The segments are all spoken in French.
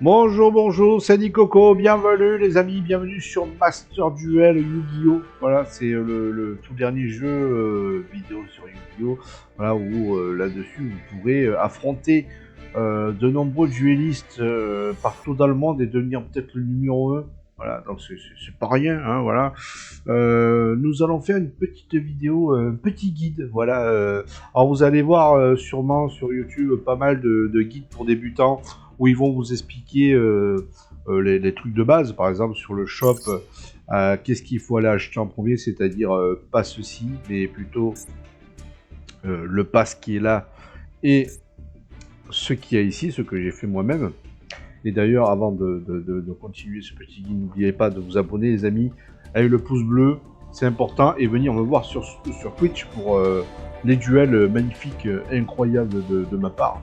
Bonjour, bonjour, c'est Coco, bienvenue les amis, bienvenue sur Master Duel Yu-Gi-Oh! Voilà, c'est le tout dernier jeu vidéo sur Yu-Gi-Oh! Voilà, où là-dessus vous pourrez affronter de nombreux duellistes partout dans le monde et devenir peut-être le numéro 1. Voilà, donc c'est pas rien, hein, voilà. Nous allons faire une petite vidéo, un petit guide, voilà. Alors vous allez voir sûrement sur YouTube pas mal de guides pour débutants, où ils vont vous expliquer les trucs de base, par exemple sur le shop, qu'est-ce qu'il faut aller acheter en premier, c'est-à-dire pas ceci, mais plutôt le pass qui est là et ce qu'il y a ici, ce que j'ai fait moi-même. Et d'ailleurs, avant de continuer ce petit guide, n'oubliez pas de vous abonner les amis, avec le pouce bleu, c'est important, et venir me voir sur Twitch pour les duels magnifiques, incroyables de ma part.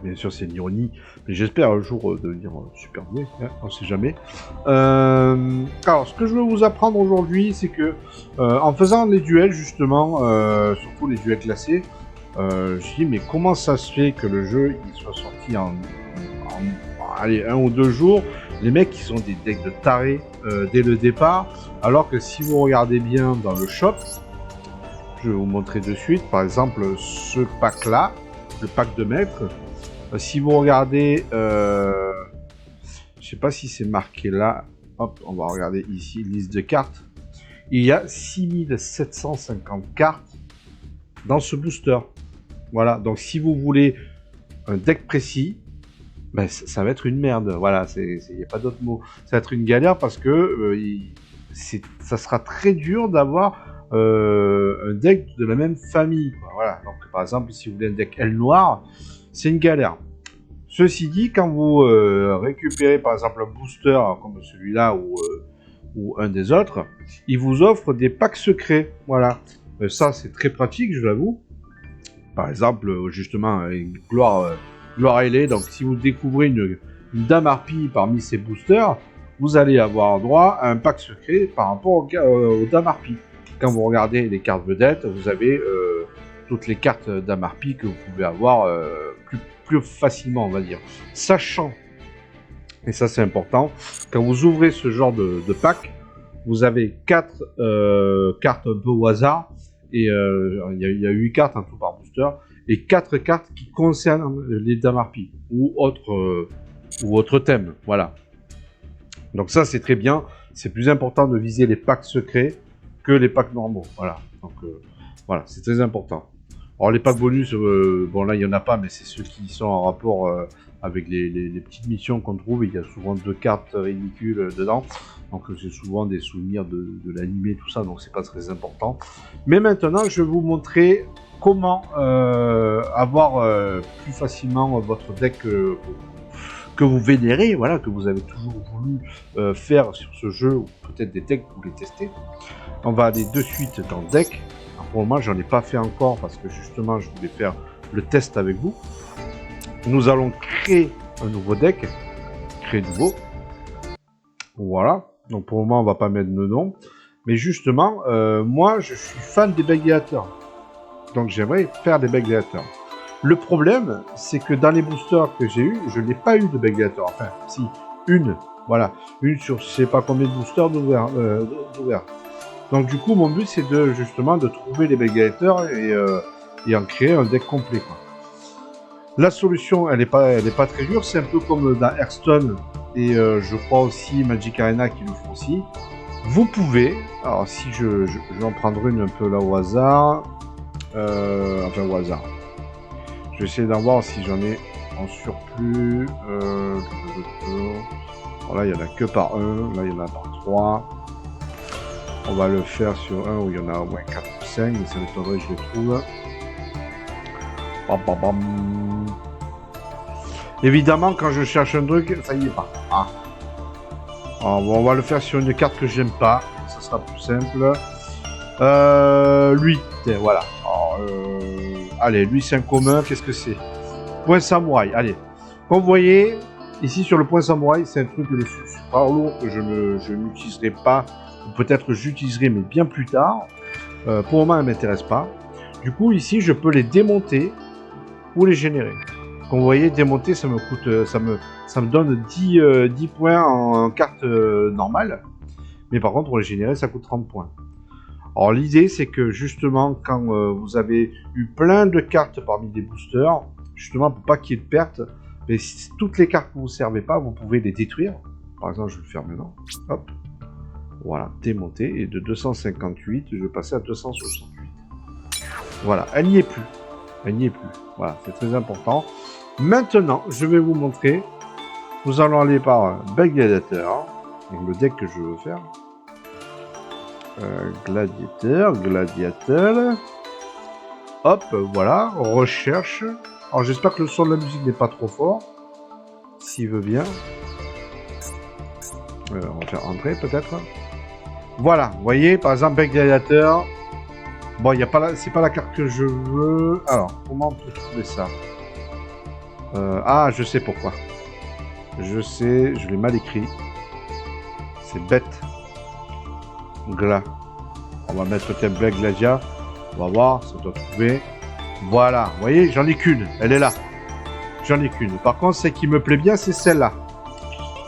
Bien sûr, c'est une ironie, mais j'espère un jour devenir super doué, hein, on sait jamais. Alors, ce que je veux vous apprendre aujourd'hui, c'est que en faisant les duels, justement, surtout les duels classés, je dis, mais comment ça se fait que le jeu il soit sorti en allez, 1 ou 2 jours, les mecs ils sont des decks de tarés dès le départ, alors que si vous regardez bien dans le shop, je vais vous montrer de suite, par exemple, ce pack là, le pack de maître. Si vous regardez, je sais pas si c'est marqué là, hop, on va regarder ici, liste de cartes. Il y a 6750 cartes dans ce booster. Voilà, donc si vous voulez un deck précis, ben, ça va être une merde. Voilà, il n'y a pas d'autre mot. Ça va être une galère parce que ça sera très dur d'avoir un deck de la même famille, quoi. Voilà, donc par exemple, si vous voulez un deck aile noire, c'est une galère. Ceci dit, quand vous récupérez par exemple un booster comme celui-là ou un des autres, il vous offre des packs secrets. Voilà, ça c'est très pratique, je l'avoue. Par exemple, justement, Gloire Ailée. Donc, si vous découvrez une dame harpie parmi ces boosters, vous allez avoir droit à un pack secret par rapport aux dames harpies. Quand vous regardez les cartes vedettes, vous avez toutes les cartes dame harpie que vous pouvez avoir plus facilement, on va dire. Sachant, et ça c'est important, quand vous ouvrez ce genre de pack, vous avez 4 cartes un peu au hasard, et il y a 8 cartes en tout par booster, et 4 cartes qui concernent les dames harpies, ou autre thème, voilà. Donc ça c'est très bien, c'est plus important de viser les packs secrets que les packs normaux, voilà. Donc voilà, c'est très important. Alors les packs bonus, bon là il n'y en a pas, mais c'est ceux qui sont en rapport avec les petites missions qu'on trouve. Il y a souvent 2 cartes ridicules dedans, donc c'est souvent des souvenirs de l'animé, tout ça, donc c'est pas très important. Mais maintenant je vais vous montrer comment avoir plus facilement votre deck que vous vénérez, voilà, que vous avez toujours voulu faire sur ce jeu, ou peut-être des decks pour les tester. On va aller de suite dans le deck. Alors pour le moment, j'en ai pas fait encore parce que justement, je voulais faire le test avec vous. Nous allons créer un nouveau deck. Créer nouveau. Voilà. Donc pour le moment, on va pas mettre de nom. Mais justement, moi, je suis fan des Bégalateurs. Donc j'aimerais faire des Bégalateurs. Le problème, c'est que dans les boosters que j'ai eu, je n'ai pas eu de Bégalateur. Enfin, si, une. Voilà. Une sur je sais pas combien de boosters d'ouvert. Donc du coup, mon but, c'est justement de trouver les Bégalateurs et en créer un deck complet, quoi. La solution, elle est pas très dure. C'est un peu comme dans Hearthstone et je crois aussi Magic Arena qui le font aussi. Vous pouvez, alors si je vais en prendre une un peu là au hasard. Enfin au hasard. Je vais essayer d'en voir si j'en ai en surplus. Là, il n'y en a que par 1. Là, il y en a par 3. On va le faire sur un où il y en a au moins 4 ou 5. Mais ça m'étonnerait que je les trouve. Bam, bam, bam. Évidemment, quand je cherche un truc, ça y est pas. Ah. Alors, bon, on va le faire sur une carte que j'aime pas. Ça sera plus simple. Lui, voilà. Alors, allez, lui c'est un commun, qu'est-ce que c'est? Point samouraï, allez. Comme vous voyez, ici sur le point samouraï, c'est un truc de super lourd que je n'utiliserai pas, ou peut-être j'utiliserai, mais bien plus tard. Pour le moment, elle ne m'intéresse pas. Du coup, ici, je peux les démonter ou les générer. Comme vous voyez, démonter, ça me coûte, ça me donne 10 points en carte normale. Mais par contre, pour les générer, ça coûte 30 points. Alors l'idée, c'est que justement, quand vous avez eu plein de cartes parmi des boosters, justement, pour pas qu'il y ait de pertes, mais si toutes les cartes que vous ne servez pas, vous pouvez les détruire. Par exemple, je vais le faire maintenant. Hop. Voilà, démonter. Et de 258, je vais passer à 268. Voilà, elle n'y est plus. Elle n'y est plus. Voilà, c'est très important. Maintenant, je vais vous montrer. Nous allons aller par Bec Gladiateur. Donc le deck que je veux faire. Gladiateur. Hop, voilà, recherche. Alors j'espère que le son de la musique n'est pas trop fort. S'il veut bien. On va faire entrer peut-être. Voilà, vous voyez, par exemple, Bec Gladiateur. Bon, il y a pas c'est pas la carte que je veux. Alors, comment on peut trouver ça? Ah, je sais pourquoi. Je sais, je l'ai mal écrit. C'est bête. Gla. On va mettre peut-être Bec Gladia. On va voir, ça doit trouver. Voilà, vous voyez, j'en ai qu'une. Elle est là. J'en ai qu'une. Par contre, celle qui me plaît bien, c'est celle-là.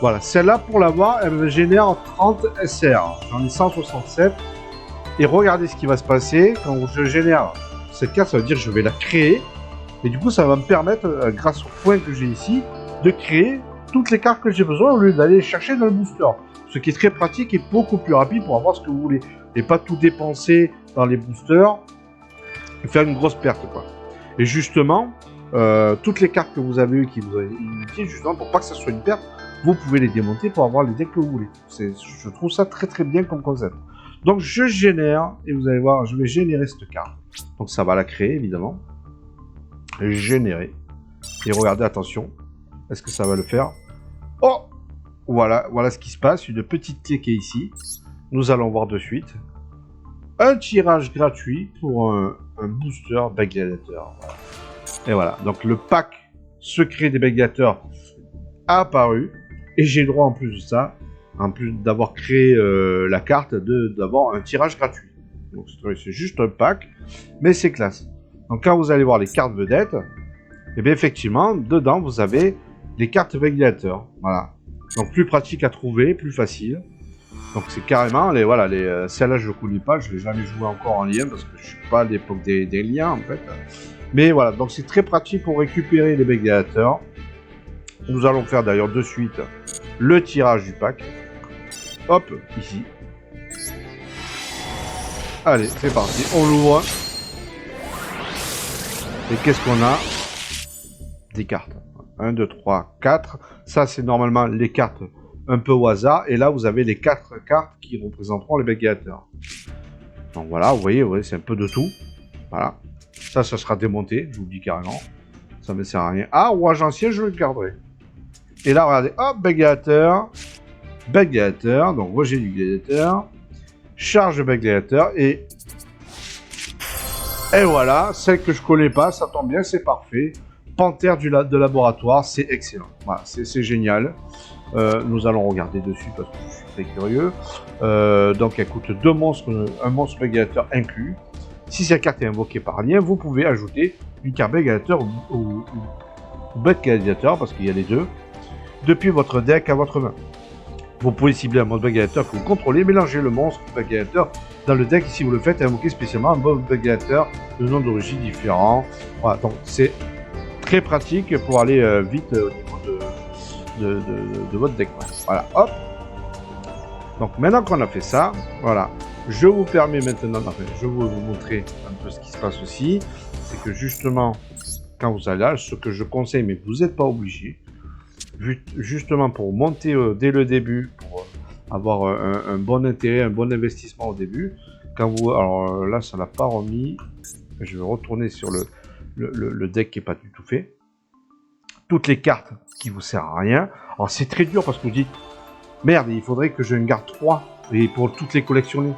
Voilà, celle-là, pour l'avoir, elle me génère 30 SR. J'en ai 167. Et regardez ce qui va se passer quand je génère cette carte. Ça veut dire que je vais la créer. Et du coup, ça va me permettre, grâce au point que j'ai ici, de créer toutes les cartes que j'ai besoin au lieu d'aller les chercher dans le booster. Ce qui est très pratique et beaucoup plus rapide pour avoir ce que vous voulez. Et pas tout dépenser dans les boosters et faire une grosse perte, quoi. Et justement, toutes les cartes que vous avez eues qui vous ont inutiles, justement, pour pas que ça soit une perte, vous pouvez les démonter pour avoir les decks que vous voulez. Je trouve ça très très bien comme concept. Donc je génère, et vous allez voir, je vais générer cette carte. Donc ça va la créer, évidemment. Générer. Et regardez, attention. Est-ce que ça va le faire? Oh! Voilà, voilà ce qui se passe. Une petite clé qui est ici. Nous allons voir de suite. Un tirage gratuit pour un booster Bec Gladiateur. Voilà. Et voilà. Donc le pack secret des Bec Gladiateurs a apparu. Et j'ai le droit en plus de ça, en plus d'avoir créé la carte, d'avoir un tirage gratuit. Donc c'est juste un pack, mais c'est classe. Donc quand vous allez voir les cartes vedettes, et bien effectivement, dedans vous avez les cartes Bec Gladiateur. Voilà. Donc plus pratique à trouver, plus facile. Donc c'est carrément, celle-là je ne connais pas, je ne l'ai jamais joué encore en lien parce que je ne suis pas à l'époque des liens en fait. Mais voilà, donc c'est très pratique pour récupérer les Bec Gladiateur. Nous allons faire d'ailleurs de suite le tirage du pack. Hop, ici. Allez, c'est parti, on l'ouvre. Et qu'est-ce qu'on a? Des cartes. 1, 2, 3, 4. Ça, c'est normalement les cartes un peu au hasard. Et là, vous avez les 4 cartes qui représenteront les Bec Gladiateur. Donc voilà, vous voyez, c'est un peu de tout. Voilà. Ça sera démonté, je vous le dis carrément. Ça ne me sert à rien. Ah, rouage ancien, je le garderai. Et là, regardez, hop, Bec Gladiateur, donc rejet du Gladiateur, charge de Bec Gladiateur, et voilà, celle que je connais pas, ça tombe bien, c'est parfait. Panthère de laboratoire, c'est excellent. Voilà, c'est génial. Nous allons regarder dessus parce que je suis très curieux. Donc, elle coûte 2 monstres, un monstre Bec Gladiateur inclus. Si cette carte est invoquée par lien, vous pouvez ajouter une carte Bec Gladiateur ou Bec Gladiateur, parce qu'il y a les deux, depuis votre deck à votre main. Vous pouvez cibler un monstre Bec Gladiateur que vous contrôlez, mélanger le monstre Bec Gladiateur dans le deck, et si vous le faites, invoquer spécialement un monstre Bec Gladiateur de nom d'origine différent. Voilà, donc c'est très pratique pour aller vite au niveau de votre deck. Voilà, hop. Donc maintenant qu'on a fait ça, voilà, je vous permets maintenant, enfin, je vais vous montrer un peu ce qui se passe aussi. C'est que justement, quand vous allez là, ce que je conseille, mais vous n'êtes pas obligé, justement pour monter dès le début, pour avoir un bon intérêt, un bon investissement au début. Quand vous, alors là, ça l'a pas remis. Je vais retourner sur le deck qui n'est pas du tout fait. Toutes les cartes qui vous servent à rien. Alors c'est très dur parce que vous dites, merde, il faudrait que je ne garde 3 et pour toutes les collectionner.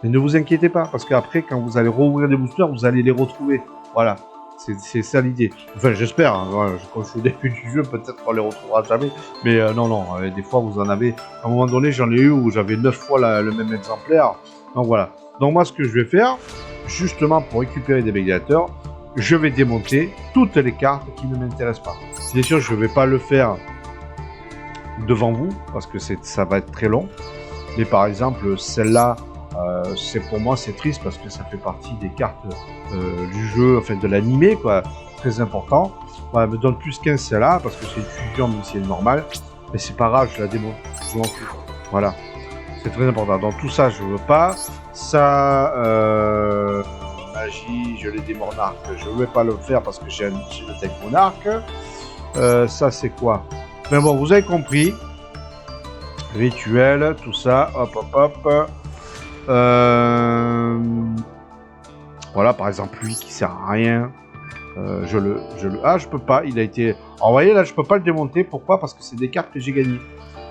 Mais ne vous inquiétez pas, parce qu'après, quand vous allez rouvrir des boosters, vous allez les retrouver. Voilà. C'est ça l'idée. Enfin, j'espère. Hein. Voilà, quand je suis au début du jeu, peut-être qu'on les retrouvera jamais. Mais non. Des fois, vous en avez... À un moment donné, j'en ai eu où j'avais 9 fois le même exemplaire. Donc voilà. Donc moi, ce que je vais faire, justement pour récupérer des Bec Gladiateurs, je vais démonter toutes les cartes qui ne m'intéressent pas. Bien sûr, je ne vais pas le faire devant vous, parce que ça va être très long. Mais par exemple, celle-là, pour moi, c'est triste, parce que ça fait partie des cartes du jeu, enfin de l'animé, quoi, très important. Voilà, elle me donne plus 15 celle-là, parce que c'est une fusion, même si elle est normale. Mais c'est pas grave, je la démonte, je m'en fous. Voilà, c'est très important. Donc tout ça, je veux pas. Ça, magie, je l'ai des monarques, je ne vais pas le faire parce que j'ai le deck monarque. Ça c'est quoi? Mais bon, vous avez compris. Rituel, tout ça, hop hop hop. Voilà, par exemple lui qui sert à rien. Ah, je peux pas, il a été... Alors, vous voyez, là, je peux pas le démonter. Pourquoi? Parce que c'est des cartes que j'ai gagnées.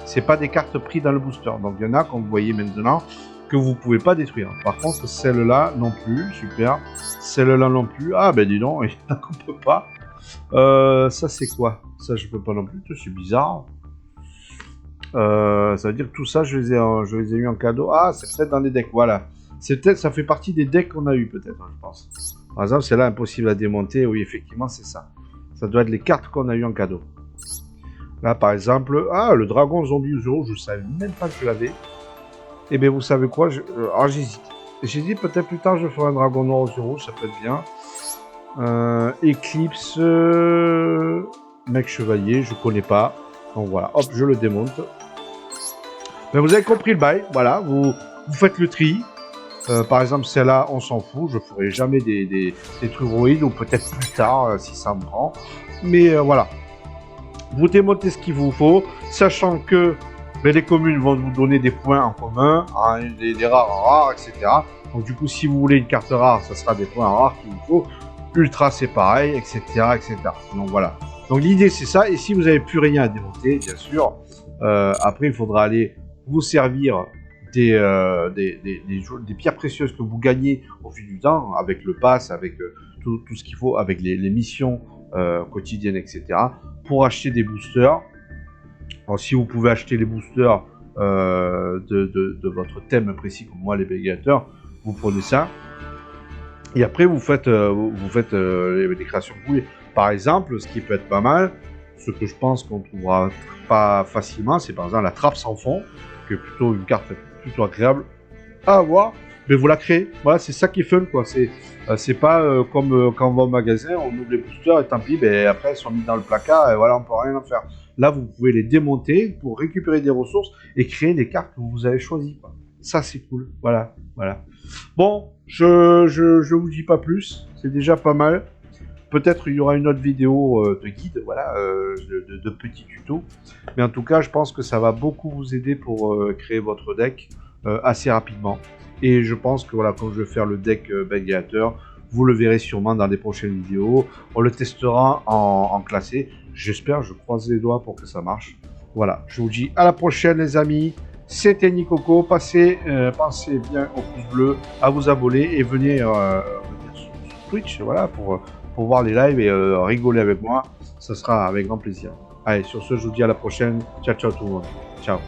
C'est pas des cartes prises dans le booster. Donc, il y en a, comme vous voyez maintenant, que vous pouvez pas détruire. Par contre, celle-là, non plus. Super. Celle-là, non plus. Ah, ben, dis donc, il y en a qu'on peut pas. Ça, c'est quoi? Ça, je peux pas non plus. C'est bizarre. Ça veut dire que tout ça, je les ai eu en cadeau. Ah, c'est peut-être dans les decks, voilà. Ça fait partie des decks qu'on a eu, peut-être, je pense. Par exemple, celle-là, impossible à démonter. Oui, effectivement, c'est ça. Ça doit être les cartes qu'on a eu en cadeau. Là, par exemple, ah, le dragon zombie Uzuro, je ne savais même pas que je l'avais. Eh bien, vous savez quoi? Alors, j'hésite. J'hésite, peut-être plus tard, je ferai un dragon noir Uzuro, ça peut être bien. Eclipse, mec chevalier, je connais pas. Donc voilà, hop, je le démonte. Mais vous avez compris le bail, voilà, vous faites le tri. Par exemple, celle-là, on s'en fout, je ferai jamais des truroïdes, ou peut-être plus tard, si ça me prend. Mais voilà, vous démontez ce qu'il vous faut, sachant que les communes vont vous donner des points en commun, hein, des rares en rares, etc. Donc du coup, si vous voulez une carte rare, ça sera des points en rares qu'il vous faut. Ultra, c'est pareil, etc., etc. Donc voilà. Donc l'idée, c'est ça. Et si vous n'avez plus rien à démonter, bien sûr, après, il faudra aller vous servir des pierres précieuses que vous gagnez au fil du temps, avec le pass, avec tout ce qu'il faut, avec les missions quotidiennes, etc., pour acheter des boosters. Alors, si vous pouvez acheter les boosters de votre thème précis, comme moi, les bégateurs, vous prenez ça. Et après, vous faites les créations que vous voulez. Par exemple, ce qui peut être pas mal, ce que je pense qu'on trouvera pas facilement, c'est par exemple la trappe sans fond, qui est plutôt une carte plutôt agréable à avoir, mais vous la créez. Voilà, c'est ça qui est fun, quoi. C'est pas comme quand on va au magasin, on ouvre les boosters et tant pis, ben, après elles sont mises dans le placard et voilà, on peut rien en faire. Là, vous pouvez les démonter pour récupérer des ressources et créer des cartes que vous avez choisies, quoi. Ça, c'est cool. Voilà, voilà. Bon, je vous dis pas plus, c'est déjà pas mal. Peut-être il y aura une autre vidéo de guide, voilà, de petits tutos. Mais en tout cas, je pense que ça va beaucoup vous aider pour créer votre deck assez rapidement. Et je pense que voilà, quand je vais faire le deck Bégateur, vous le verrez sûrement dans les prochaines vidéos. On le testera en classé. J'espère, je croise les doigts pour que ça marche. Voilà, je vous dis à la prochaine les amis. C'était Nicoco, pensez bien au pouce bleu, à vous abonner et venez sur Twitch, voilà, pour voir les lives et rigoler avec moi, ça sera avec grand plaisir. Allez, sur ce, je vous dis à la prochaine. Ciao, ciao tout le monde. Ciao.